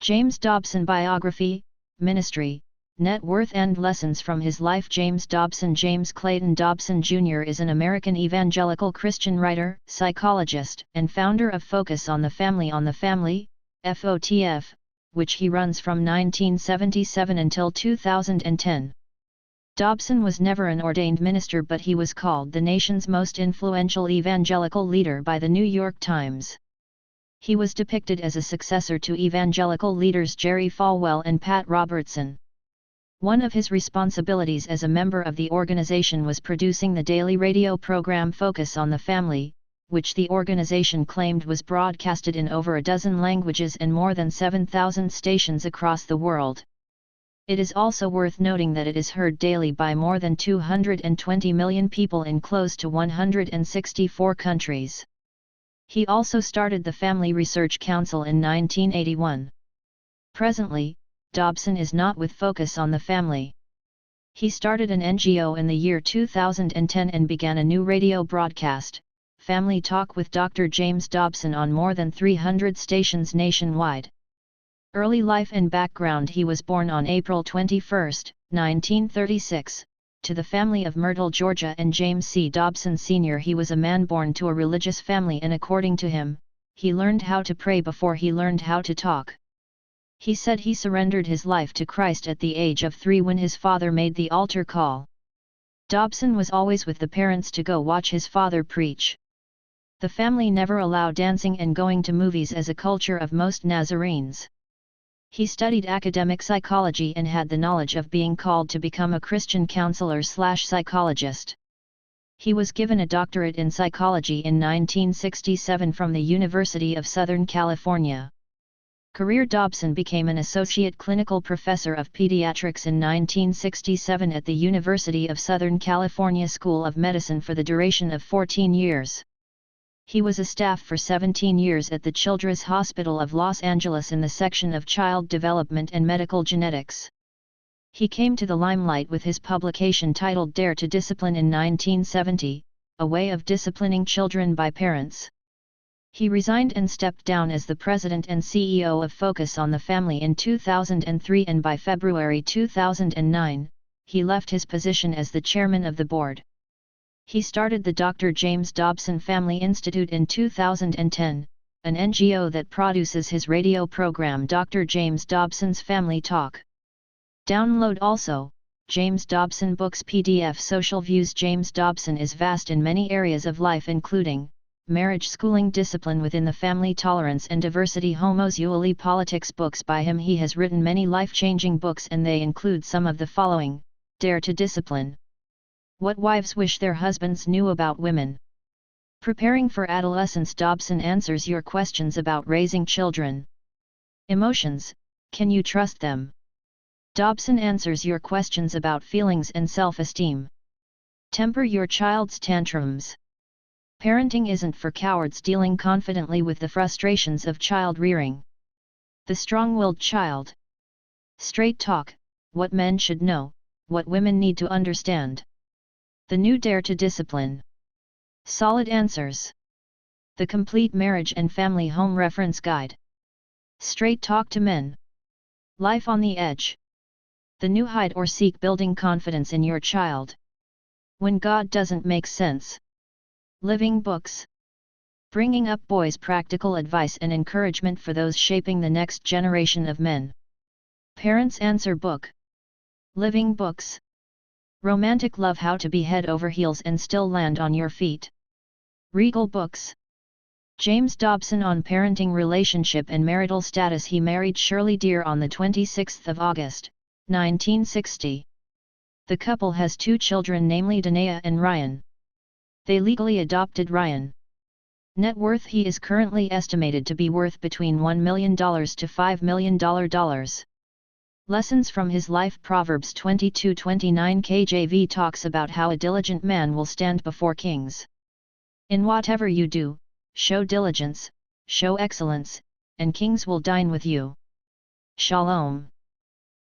James Dobson Biography, Ministry, Net Worth and Lessons from His Life. James Dobson James Clayton Dobson Jr. is an American evangelical Christian writer, psychologist, and founder of Focus on the Family, FOTF, which he runs from 1977 until 2010. Dobson was never an ordained minister, but he was called the nation's most influential evangelical leader by the New York Times. He was depicted as a successor to evangelical leaders Jerry Falwell and Pat Robertson. One of his responsibilities as a member of the organization was producing the daily radio program Focus on the Family, which the organization claimed was broadcasted in over a dozen languages and more than 7,000 stations across the world. It is also worth noting that it is heard daily by more than 220 million people in close to 164 countries. He also started the Family Research Council in 1981. Presently, Dobson is not with Focus on the Family. He started an NGO in the year 2010 and began a new radio broadcast, Family Talk with Dr. James Dobson, on more than 300 stations nationwide. Early life and background: he was born on April 21, 1936, to the family of Myrtle, Georgia, and James C. Dobson Sr. He was a man born to a religious family, and according to him, he learned how to pray before he learned how to talk. He said he surrendered his life to Christ at the age of 3 when his father made the altar call. Dobson was always with the parents to go watch his father preach. The family never allowed dancing and going to movies as a culture of most Nazarenes. He studied academic psychology and had the knowledge of being called to become a Christian counselor/psychologist. He was given a doctorate in psychology in 1967 from the University of Southern California. Career: Dobson became an associate clinical professor of pediatrics in 1967 at the University of Southern California School of Medicine for the duration of 14 years. He was a staff for 17 years at the Children's Hospital of Los Angeles in the section of child development and medical genetics. He came to the limelight with his publication titled Dare to Discipline in 1970, A Way of Disciplining Children by Parents. He resigned and stepped down as the president and CEO of Focus on the Family in 2003, and by February 2009, he left his position as the chairman of the board. He started the Dr. James Dobson Family Institute in 2010, an NGO that produces his radio program Dr. James Dobson's Family Talk. Download also, James Dobson Books PDF. Social views: James Dobson is vast in many areas of life, including marriage, schooling, discipline within the family, tolerance and diversity, homosexuality, politics. Books by him: he has written many life-changing books, and they include some of the following: Dare to Discipline, What Wives Wish Their Husbands Knew About Women. Preparing for Adolescence: Dobson answers your questions about raising children. Emotions, Can You Trust Them? Dobson answers your questions about feelings and self-esteem. Temper Your Child's Tantrums. Parenting Isn't for Cowards: dealing confidently with the frustrations of child rearing. The Strong-Willed Child. Straight Talk, What Men Should Know, What Women Need to Understand. The New Dare to Discipline. Solid Answers. The Complete Marriage and Family Home Reference Guide. Straight Talk to Men. Life on the Edge. The New Hide or Seek: Building Confidence in Your Child. When God Doesn't Make Sense. Living Books. Bringing Up Boys: Practical Advice and Encouragement for Those Shaping the Next Generation of Men. Parents Answer Book. Living Books. Romantic Love: How to Be Head Over Heels and Still Land on Your Feet. Regal Books. James Dobson on Parenting, Relationship and Marital Status. He married Shirley Deer on the 26th of August, 1960. The couple has 2 children, namely Danae and Ryan. They legally adopted Ryan. Net worth: he is currently estimated to be worth between $1 million to $5 million. Lessons from his life: Proverbs 22:29 KJV talks about how a diligent man will stand before kings. In whatever you do, show diligence, show excellence, and kings will dine with you. Shalom.